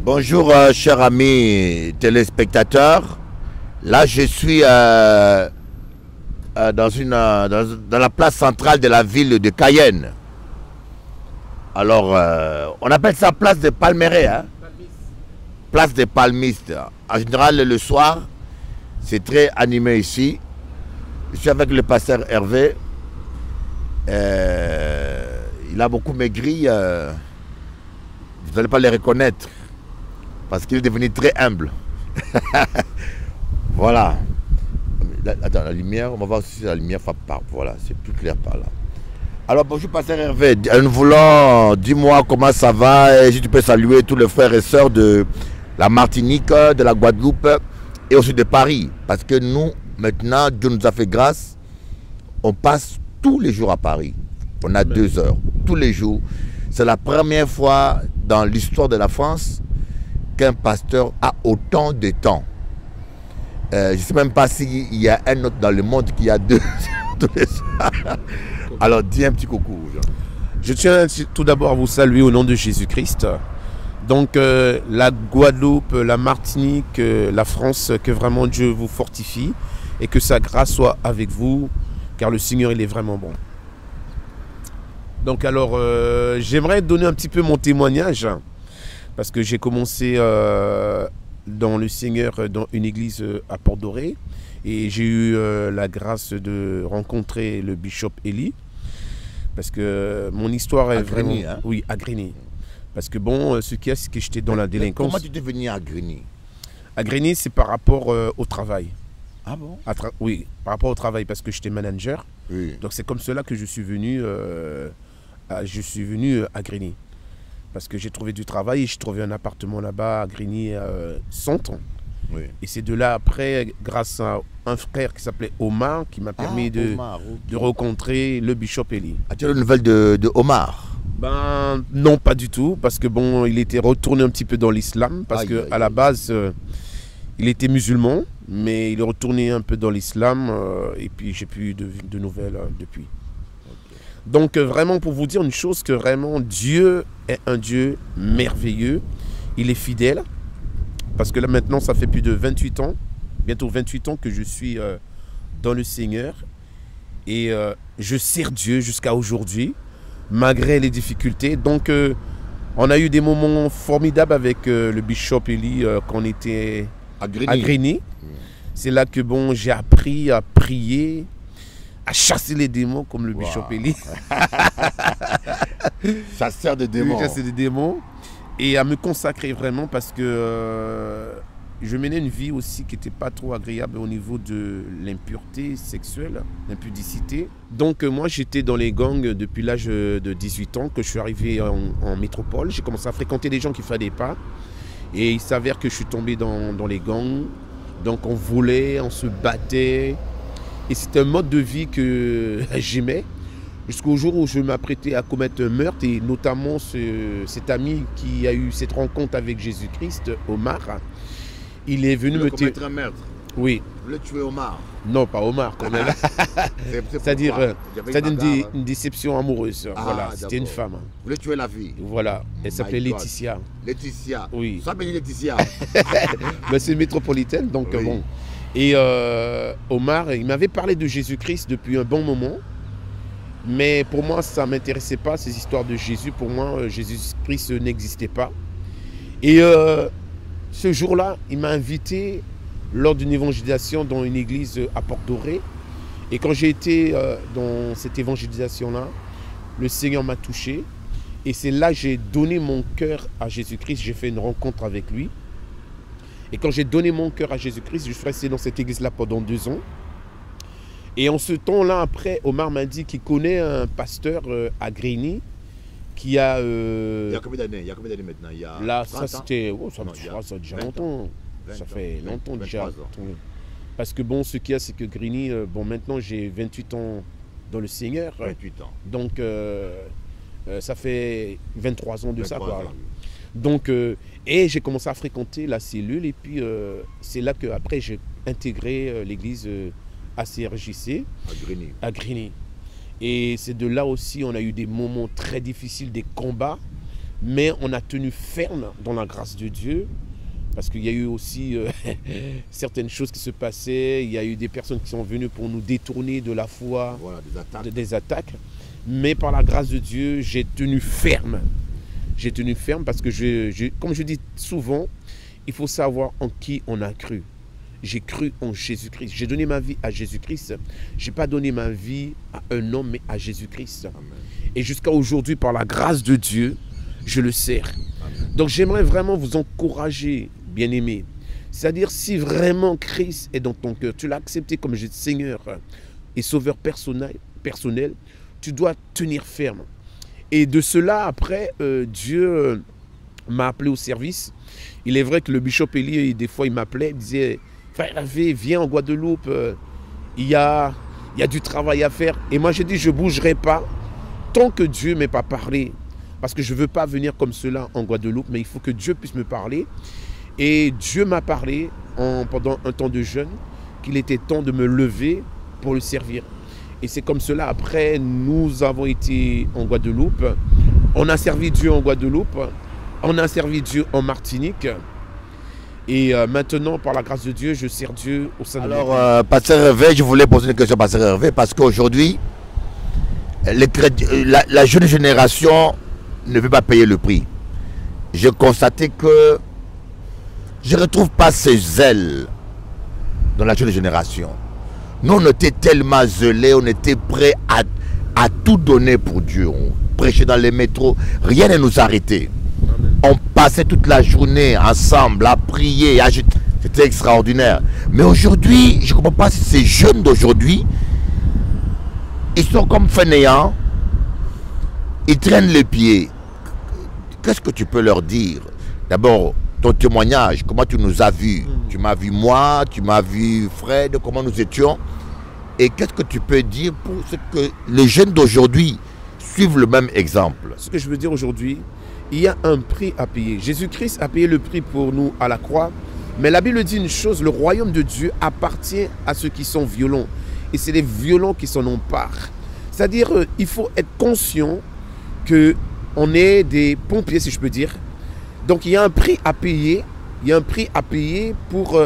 Bonjour, chers amis téléspectateurs. Là, je suis dans la place centrale de la ville de Cayenne. Alors, on appelle ça place de Palmeraie. Hein? Place des palmistes. En général, le soir, c'est très animé ici. Je suis avec le pasteur Hervé. Il a beaucoup maigri. Vous n'allez pas le reconnaître. Parce qu'il est devenu très humble. Voilà. Attends, la lumière, on va voir si la lumière part. Voilà, c'est plus clair par là. Alors, bonjour, pasteur Hervé. Nous voulons, dis-moi comment ça va et si tu peux saluer tous les frères et sœurs de la Martinique, de la Guadeloupe et aussi de Paris. Parce que nous, maintenant, Dieu nous a fait grâce. On passe tous les jours à Paris. On a 2 heures, tous les jours. C'est la première fois dans l'histoire de la France qu'un pasteur a autant de temps. Je ne sais même pas s'il y a un autre dans le monde qui a 2 tous les soirs. Alors, dis un petit coucou. Jean. Je tiens tout d'abord à vous saluer au nom de Jésus-Christ. Donc, la Guadeloupe, la Martinique, la France, que vraiment Dieu vous fortifie et que sa grâce soit avec vous, car le Seigneur, il est vraiment bon. Donc, alors, j'aimerais donner un petit peu mon témoignage. Parce que j'ai commencé dans le Seigneur, dans une église à Port-Doré. Et j'ai eu la grâce de rencontrer le bishop Eli. Parce que mon histoire est vraiment... Grigny, hein? Oui, à Grigny. Parce que bon, ce qu'il y a, c'est que j'étais dans la délinquance. Comment tu es venu à Grigny? À Grigny, c'est par rapport au travail. Ah bon? Oui, par rapport au travail, parce que j'étais manager. Oui. Donc c'est comme cela que je suis venu à Grigny. Parce que j'ai trouvé du travail et j'ai trouvé un appartement là-bas à Grigny Centre. Oui. Et c'est de là après, grâce à un frère qui s'appelait Omar, qui m'a permis de rencontrer le bishop Eli. As-tu une nouvelle de Omar? Ben non, pas du tout, parce que bon, il était retourné un petit peu dans l'islam, parce qu'à la base, il était musulman, mais il est retourné un peu dans l'islam, et puis j'ai plus de nouvelles depuis. Donc vraiment pour vous dire une chose, que vraiment Dieu est un Dieu merveilleux, il est fidèle, parce que là maintenant ça fait plus de 28 ans, bientôt 28 ans que je suis dans le Seigneur, et je sers Dieu jusqu'à aujourd'hui, malgré les difficultés. Donc on a eu des moments formidables avec le bishop Eli quand on était à Grigny. C'est là que bon, j'ai appris à prier, à chasser les démons comme le bishop Eli. Chasseur de démons. Chasser des démons. Et à me consacrer vraiment parce que je menais une vie aussi qui n'était pas trop agréable au niveau de l'impureté sexuelle, l'impudicité. Donc moi j'étais dans les gangs depuis l'âge de 18 ans que je suis arrivé en métropole. J'ai commencé à fréquenter des gens qui ne faisaient pas. Et il s'avère que je suis tombé dans les gangs. Donc on volait, on se battait. Et c'était un mode de vie que j'aimais, jusqu'au jour où je m'apprêtais à commettre un meurtre, et notamment cet ami qui a eu cette rencontre avec Jésus-Christ, Omar, il est venu me commettre un meurtre. Oui. Vous voulez tuer Omar? Non, pas Omar quand même. C'est-à-dire une déception amoureuse. Voilà, c'était une femme. Vous voulez tuer la fille? Voilà, elle s'appelait Laetitia. Laetitia? Oui. Ça s'appelle Laetitia. C'est une métropolitaine, donc oui. Bon. Et Omar, il m'avait parlé de Jésus-Christ depuis un bon moment. Mais pour moi, ça ne m'intéressait pas, ces histoires de Jésus. Pour moi, Jésus-Christ n'existait pas. Et ce jour-là, il m'a invité lors d'une évangélisation dans une église à Port-Doré. Et quand j'ai été dans cette évangélisation-là, le Seigneur m'a touché. Et c'est là que j'ai donné mon cœur à Jésus-Christ. J'ai fait une rencontre avec lui. Et quand j'ai donné mon cœur à Jésus-Christ, je suis resté dans cette église-là pendant 2 ans. Et en ce temps-là, après, Omar m'a dit qu'il connaît un pasteur à Grigny qui a... Il y a combien d'années? Il y a combien d'années maintenant? Il y a là, ça c'était... Oh, ça a déjà longtemps. Ça fait longtemps déjà. Parce que bon, ce qu'il y a, c'est que Grigny, bon, maintenant j'ai 28 ans dans le Seigneur. 28 ans. Donc, ça fait 23 ans de 23 ça, quoi. Ans. Donc, et j'ai commencé à fréquenter la cellule, et puis c'est là qu'après j'ai intégré l'église ACRJC à Grigny. Et c'est de là aussi on a eu des moments très difficiles, des combats, Mais on a tenu ferme dans la grâce de Dieu. Parce qu'il y a eu aussi certaines choses qui se passaient. Il y a eu des personnes qui sont venues pour nous détourner de la foi, Voilà, des attaques. des attaques. Mais par la grâce de Dieu, j'ai tenu ferme. J'ai tenu ferme parce que, comme je dis souvent, il faut savoir en qui on a cru. J'ai cru en Jésus-Christ. J'ai donné ma vie à Jésus-Christ. Je n'ai pas donné ma vie à un homme, mais à Jésus-Christ. Et jusqu'à aujourd'hui, par la grâce de Dieu, je le sers. Amen. Donc j'aimerais vraiment vous encourager, bien-aimés. C'est-à-dire, si vraiment Christ est dans ton cœur, tu l'as accepté comme Seigneur et Sauveur personnel, tu dois tenir ferme. Et de cela, après, Dieu m'a appelé au service. Il est vrai que le bishop Eli, des fois, il m'appelait, il disait, frère Hervé, viens en Guadeloupe, il y a du travail à faire. Et moi, j'ai dit, je ne bougerai pas tant que Dieu ne m'ait pas parlé. Parce que je ne veux pas venir comme cela en Guadeloupe, mais il faut que Dieu puisse me parler. Et Dieu m'a parlé pendant un temps de jeûne qu'il était temps de me lever pour le servir. Et c'est comme cela, après, nous avons été en Guadeloupe. On a servi Dieu en Guadeloupe. On a servi Dieu en Martinique. Et maintenant, par la grâce de Dieu, je sers Dieu au sein de l'Église. Alors, Pasteur Hervé, je voulais poser une question à Pasteur Hervé, parce qu'aujourd'hui, la jeune génération ne veut pas payer le prix. J'ai constaté que je ne retrouve pas ces zèles dans la jeune génération. Nous, on était tellement zélés, on était prêts à tout donner pour Dieu. On prêchait dans les métros, rien ne nous arrêtait. On passait toute la journée ensemble à prier. C'était extraordinaire. Mais aujourd'hui, je ne comprends pas si ces jeunes d'aujourd'hui, ils sont comme fainéants. Ils traînent les pieds. Qu'est-ce que tu peux leur dire? D'abord, ton témoignage, comment tu nous as vus? Tu m'as vu moi, tu m'as vu Fred, comment nous étions. Et qu'est-ce que tu peux dire pour ce que les jeunes d'aujourd'hui suivent le même exemple? Ce que je veux dire aujourd'hui, il y a un prix à payer. Jésus-Christ a payé le prix pour nous à la croix. Mais la Bible dit une chose, le royaume de Dieu appartient à ceux qui sont violents. Et c'est les violents qui s'en emparent. C'est-à-dire, il faut être conscient qu'on est des pompiers, si je peux dire. Donc il y a un prix à payer. Il y a un prix à payer pour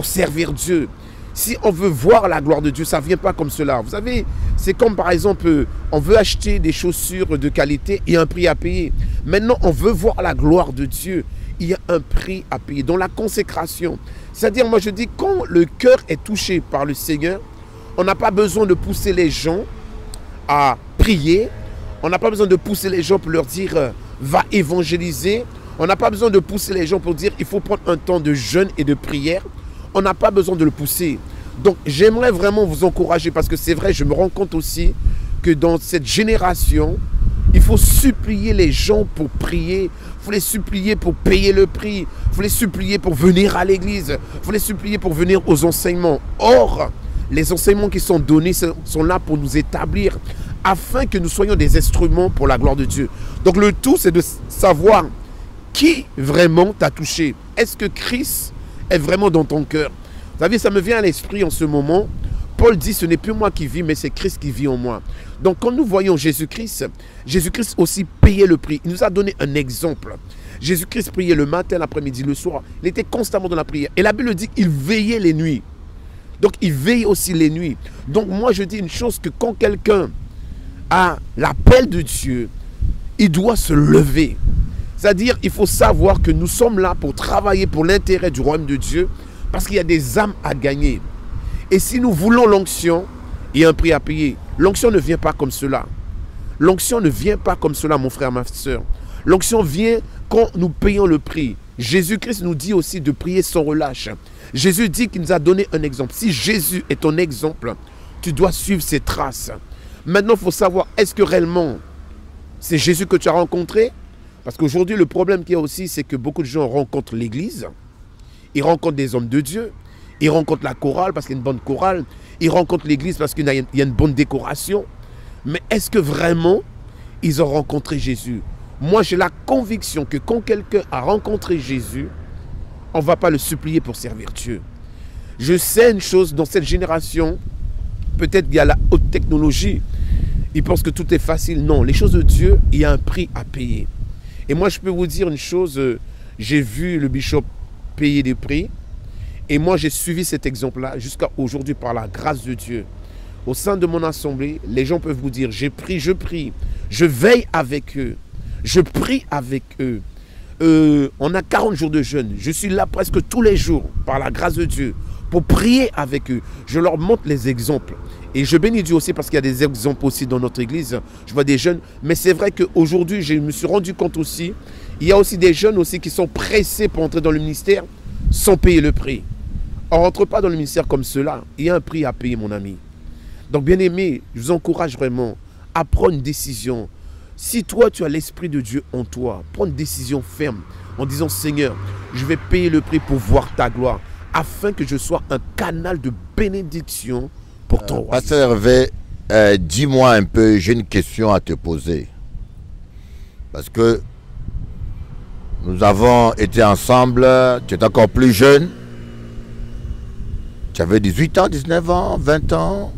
servir Dieu. Si on veut voir la gloire de Dieu, ça ne vient pas comme cela. Vous savez, c'est comme par exemple, on veut acheter des chaussures de qualité, il y a un prix à payer. Maintenant, on veut voir la gloire de Dieu, il y a un prix à payer. Dans la consécration, c'est-à-dire, moi je dis, quand le cœur est touché par le Seigneur, on n'a pas besoin de pousser les gens à prier. On n'a pas besoin de pousser les gens pour leur dire, va évangéliser. On n'a pas besoin de pousser les gens pour dire, il faut prendre un temps de jeûne et de prière. On n'a pas besoin de le pousser. Donc, j'aimerais vraiment vous encourager parce que c'est vrai, je me rends compte aussi que dans cette génération, il faut supplier les gens pour prier. Il faut les supplier pour payer le prix. Il faut les supplier pour venir à l'église. Il faut les supplier pour venir aux enseignements. Or, les enseignements qui sont donnés sont là pour nous établir afin que nous soyons des instruments pour la gloire de Dieu. Donc, le tout, c'est de savoir qui vraiment t'a touché. Est-ce que Christ est vraiment dans ton cœur? Vous savez, ça me vient à l'esprit en ce moment. Paul dit, ce n'est plus moi qui vis, mais c'est Christ qui vit en moi. Donc, quand nous voyons Jésus-Christ, Jésus-Christ aussi payait le prix. Il nous a donné un exemple. Jésus-Christ priait le matin, l'après-midi, le soir. Il était constamment dans la prière. Et la Bible dit qu'il veillait les nuits. Donc, il veille aussi les nuits. Donc, moi, je dis une chose, que quand quelqu'un a l'appel de Dieu, il doit se lever. C'est-à-dire, il faut savoir que nous sommes là pour travailler pour l'intérêt du royaume de Dieu, parce qu'il y a des âmes à gagner. Et si nous voulons l'onction, il y a un prix à payer. L'onction ne vient pas comme cela. L'onction ne vient pas comme cela, mon frère, ma soeur. L'onction vient quand nous payons le prix. Jésus-Christ nous dit aussi de prier sans relâche. Jésus dit qu'il nous a donné un exemple. Si Jésus est ton exemple, tu dois suivre ses traces. Maintenant, il faut savoir, est-ce que réellement c'est Jésus que tu as rencontré? Parce qu'aujourd'hui, le problème qu'il y a aussi, c'est que beaucoup de gens rencontrent l'église, ils rencontrent des hommes de Dieu, ils rencontrent la chorale parce qu'il y a une bonne chorale, ils rencontrent l'église parce qu'il y a une bonne décoration. Mais est-ce que vraiment, ils ont rencontré Jésus? Moi, j'ai la conviction que quand quelqu'un a rencontré Jésus, on ne va pas le supplier pour servir Dieu. Je sais une chose, dans cette génération, peut-être qu'il y a la haute technologie, ils pensent que tout est facile. Non, les choses de Dieu, il y a un prix à payer. Et moi, je peux vous dire une chose, j'ai vu le bishop payer des prix. Et moi, j'ai suivi cet exemple-là jusqu'à aujourd'hui par la grâce de Dieu. Au sein de mon assemblée, les gens peuvent vous dire, j'ai pris, je veille avec eux, je prie avec eux. On a 40 jours de jeûne. Je suis là presque tous les jours, par la grâce de Dieu, pour prier avec eux. Je leur montre les exemples. Et je bénis Dieu aussi parce qu'il y a des exemples aussi dans notre église. Je vois des jeunes. Mais c'est vrai qu'aujourd'hui, je me suis rendu compte aussi, il y a aussi des jeunes aussi qui sont pressés pour entrer dans le ministère sans payer le prix. On ne rentre pas dans le ministère comme cela. Il y a un prix à payer, mon ami. Donc, bien aimé, je vous encourage vraiment à prendre une décision. Si toi, tu as l'Esprit de Dieu en toi, prends une décision ferme en disant, Seigneur, je vais payer le prix pour voir ta gloire, afin que je sois un canal de bénédiction pour ton roi. Pasteur Hervé, dis-moi un peu, j'ai une question à te poser. Parce que nous avons été ensemble, tu es encore plus jeune. Tu avais 18 ans, 19 ans, 20 ans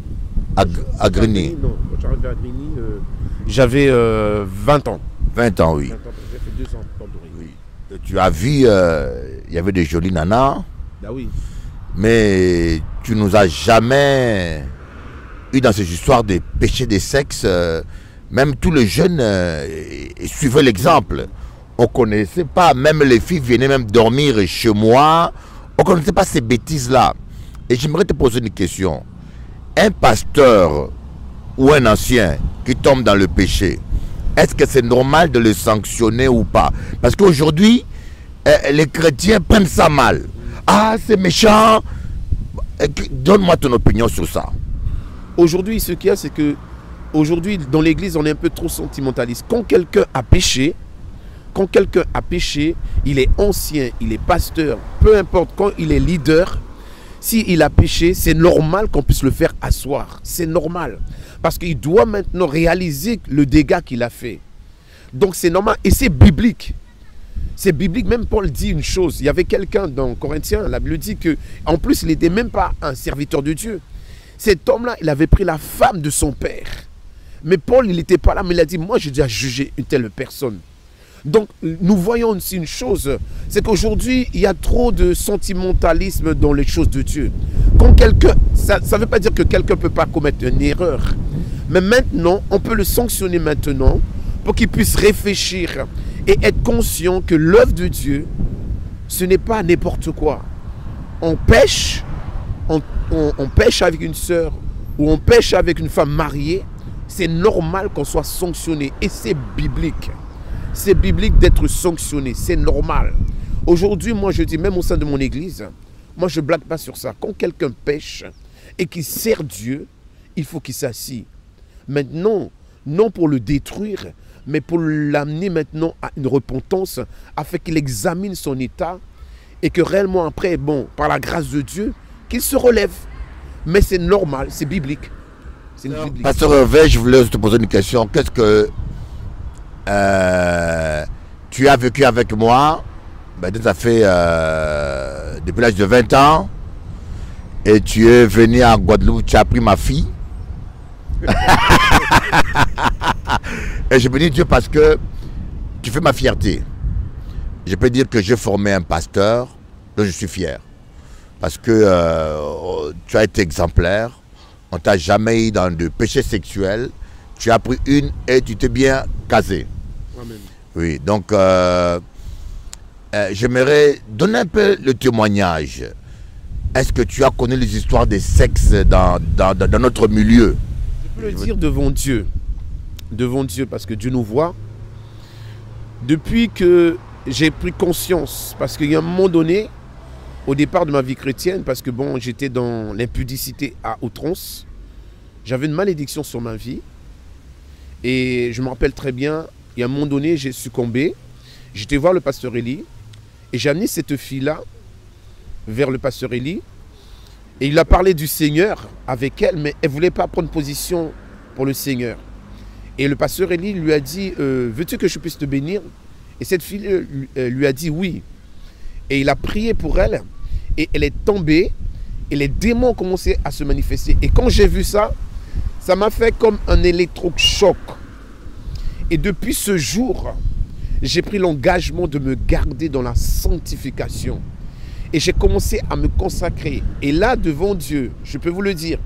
à Grigny. Non, quand j'arrivais à Grigny, j'avais 20 ans. 20 ans, oui. 20 ans, j'ai fait 2 ans d'Andoré. Oui. Et tu as vu, il y avait des jolies nanas. Bah oui. Mais tu nous as jamais eu dans ces histoires de péchés des sexes. Même tous les jeunes suivaient l'exemple. On ne connaissait pas, même les filles venaient même dormir chez moi. On ne connaissait pas ces bêtises-là. Et j'aimerais te poser une question. Un pasteur ou un ancien qui tombe dans le péché, est-ce que c'est normal de le sanctionner ou pas? Parce qu'aujourd'hui, les chrétiens prennent ça mal. Ah, c'est méchant. Donne-moi ton opinion sur ça. Aujourd'hui, ce qu'il y a, c'est que aujourd'hui, dans l'église, on est un peu trop sentimentaliste. Quand quelqu'un a péché, il est ancien, il est pasteur, peu importe, quand il est leader, s'il a péché, c'est normal qu'on puisse le faire asseoir. C'est normal. Parce qu'il doit maintenant réaliser le dégât qu'il a fait. Donc c'est normal. Et c'est biblique. C'est biblique. Même Paul dit une chose. Il y avait quelqu'un dans Corinthiens, la Bible dit que, en plus, il n'était même pas un serviteur de Dieu. Cet homme-là, il avait pris la femme de son père. Mais Paul, il n'était pas là, mais il a dit, moi, j'ai déjà jugé une telle personne. Donc, nous voyons aussi une chose, c'est qu'aujourd'hui, il y a trop de sentimentalisme dans les choses de Dieu. Quand quelqu'un, ça ne veut pas dire que quelqu'un ne peut pas commettre une erreur. Mais maintenant, on peut le sanctionner maintenant pour qu'il puisse réfléchir et être conscient que l'œuvre de Dieu, ce n'est pas n'importe quoi. On pêche, on pêche avec une sœur ou on pêche avec une femme mariée, c'est normal qu'on soit sanctionné et c'est biblique. C'est biblique d'être sanctionné, c'est normal. Aujourd'hui, moi je dis, même au sein de mon église, moi je ne blague pas sur ça. Quand quelqu'un pêche et qu'il sert Dieu, il faut qu'il s'assied. Maintenant, non pour le détruire, mais pour l'amener maintenant à une repentance, afin qu'il examine son état et que réellement après, bon, par la grâce de Dieu, qu'il se relève. Mais c'est normal, c'est biblique. C'est biblique. Pasteur Hervé, je voulais te poser une question. Qu'est-ce que tu as vécu avec moi? Ben, tu as fait depuis l'âge de 20 ans et tu es venu en Guadeloupe, tu as pris ma fille. Et je bénis Dieu parce que tu fais ma fierté. Je peux dire que j'ai formé un pasteur dont je suis fier. Parce que tu as été exemplaire. On t'a jamais eu dans de péché sexuel. Tu as pris une et tu t'es bien casé. Amen. Oui, donc j'aimerais donner un peu le témoignage. Est-ce que tu as connu les histoires des sexes dans notre milieu? Je peux le dire devant Dieu. Devant Dieu, parce que Dieu nous voit. Depuis que j'ai pris conscience, parce qu'il y a un moment donné, au départ de ma vie chrétienne, parce que bon, j'étais dans l'impudicité à outrance, j'avais une malédiction sur ma vie. Et je me rappelle très bien, il y a un moment donné, j'ai succombé. J'étais voir le pasteur Élie. Et j'ai amené cette fille-là vers le pasteur Élie. Et il a parlé du Seigneur avec elle, mais elle ne voulait pas prendre position pour le Seigneur. Et le pasteur Élie lui a dit, veux-tu que je puisse te bénir? Et cette fille lui a dit oui. Et il a prié pour elle. Et elle est tombée. Et les démons ont commencé à se manifester. Et quand j'ai vu ça, ça m'a fait comme un électrochoc. Et depuis ce jour, j'ai pris l'engagement de me garder dans la sanctification. Et j'ai commencé à me consacrer. Et là, devant Dieu, je peux vous le dire,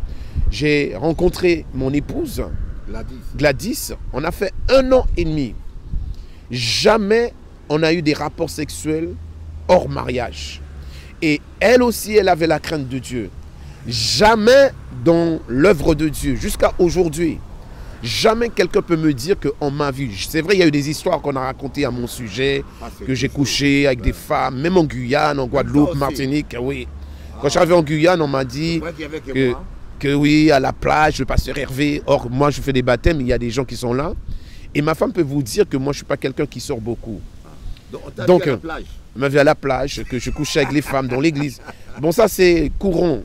j'ai rencontré mon épouse, Gladys. On a fait 1 an et demi. Jamais on a eu des rapports sexuels hors mariage. Et elle aussi, elle avait la crainte de Dieu. Jamais dans l'œuvre de Dieu, jusqu'à aujourd'hui, jamais quelqu'un peut me dire qu'on m'a vu. C'est vrai, il y a eu des histoires qu'on a racontées à mon sujet, que j'ai couché avec des femmes, même en Guyane, en Guadeloupe, Martinique, oui. Quand je suis arrivé en Guyane, on m'a dit que oui, à la plage, le pasteur Hervé. Or, moi, je fais des baptêmes, il y a des gens qui sont là. Et ma femme peut vous dire que moi, je ne suis pas quelqu'un qui sort beaucoup. Donc, on m'a vu à la plage, que je couchais avec les femmes dans l'église. Bon, ça, c'est courant.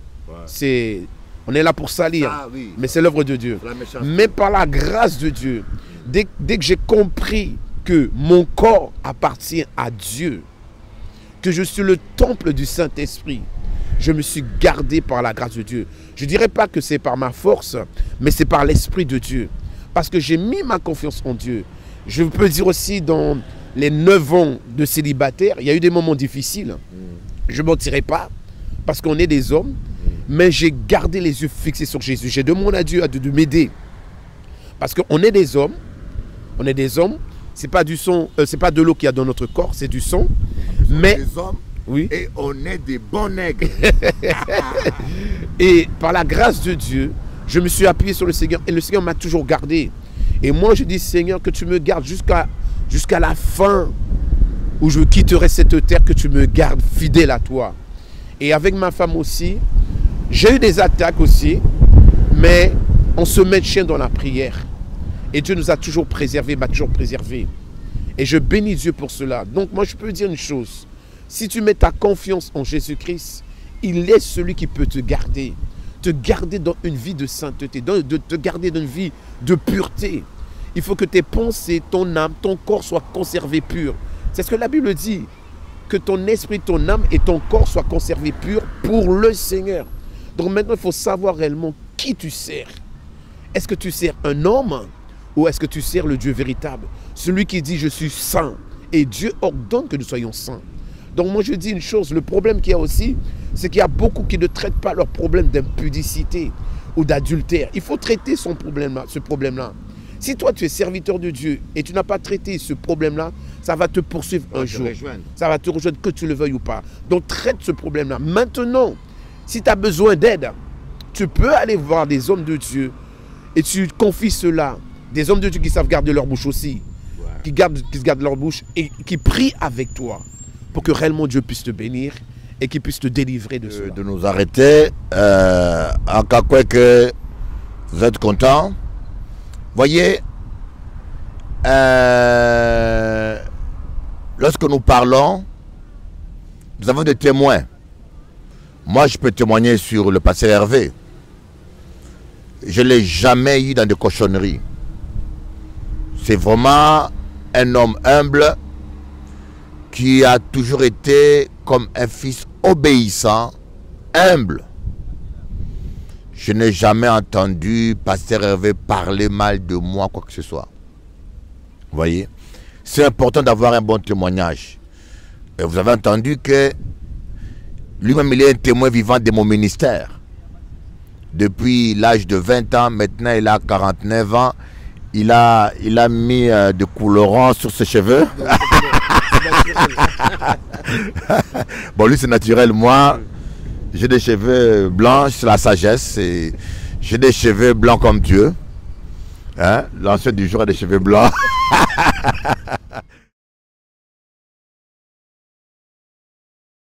On est là pour salir, mais c'est l'œuvre de Dieu. Mais par la grâce de Dieu, dès que j'ai compris que mon corps appartient à Dieu, que je suis le temple du Saint-Esprit, je me suis gardé par la grâce de Dieu. Je ne dirais pas que c'est par ma force, mais c'est par l'Esprit de Dieu. Parce que j'ai mis ma confiance en Dieu. Je peux dire aussi, dans les 9 ans de célibataire, il y a eu des moments difficiles. Je ne mentirai pas, parce qu'on est des hommes. Mais j'ai gardé les yeux fixés sur Jésus. J'ai demandé à Dieu de m'aider. Parce qu'on est des hommes. On est des hommes. Ce n'est pas du sang, c'est pas de l'eau qu'il y a dans notre corps, c'est du sang. Mais des hommes. Oui. Et on est des bons nègres. Et par la grâce de Dieu, je me suis appuyé sur le Seigneur. Et le Seigneur m'a toujours gardé. Et moi, je dis, Seigneur, que tu me gardes jusqu'à la fin où je quitterai cette terre, que tu me gardes fidèle à toi. Et avec ma femme aussi, j'ai eu des attaques aussi, mais on se maintient dans la prière. Et Dieu nous a toujours préservés, m'a toujours préservé. Et je bénis Dieu pour cela. Donc moi, je peux dire une chose. Si tu mets ta confiance en Jésus-Christ, il est celui qui peut te garder dans une vie de sainteté, de te garder dans une vie de pureté. Il faut que tes pensées, ton âme, ton corps soient conservés purs. C'est ce que la Bible dit. Que ton esprit, ton âme et ton corps soient conservés purs pour le Seigneur. Donc maintenant, il faut savoir réellement qui tu sers. Est-ce que tu sers un homme ou est-ce que tu sers le Dieu véritable? Celui qui dit « je suis saint » et Dieu ordonne que nous soyons saints. Donc moi je dis une chose, le problème qu'il y a aussi, c'est qu'il y a beaucoup qui ne traitent pas leur problème d'impudicité ou d'adultère. Il faut traiter ce problème-là. Si toi tu es serviteur de Dieu et tu n'as pas traité ce problème-là, ça va te poursuivre un jour. Ça va te rejoindre que tu le veuilles ou pas. Donc traite ce problème-là. Maintenant, si tu as besoin d'aide, tu peux aller voir des hommes de Dieu et tu confies cela. Des hommes de Dieu qui savent garder leur bouche aussi. Qui se gardent leur bouche et qui prient avec toi pour que réellement Dieu puisse te bénir et qu'il puisse te délivrer de cela. De nous arrêter, en cas que vous êtes content. Voyez, lorsque nous parlons, nous avons des témoins. Moi, je peux témoigner sur le pasteur Hervé. Je ne l'ai jamais eu dans des cochonneries. C'est vraiment un homme humble qui a toujours été comme un fils obéissant, humble. Je n'ai jamais entendu pasteur Hervé parler mal de moi, quoi que ce soit. Vous voyez, c'est important d'avoir un bon témoignage. Et vous avez entendu que lui-même, il est un témoin vivant de mon ministère. Depuis l'âge de 20 ans, maintenant il a 49 ans. Il a mis de colorant sur ses cheveux. Bon, lui c'est naturel. Moi, j'ai des cheveux blancs, c'est la sagesse. J'ai des cheveux blancs comme Dieu. Hein? L'ancien du jour a des cheveux blancs.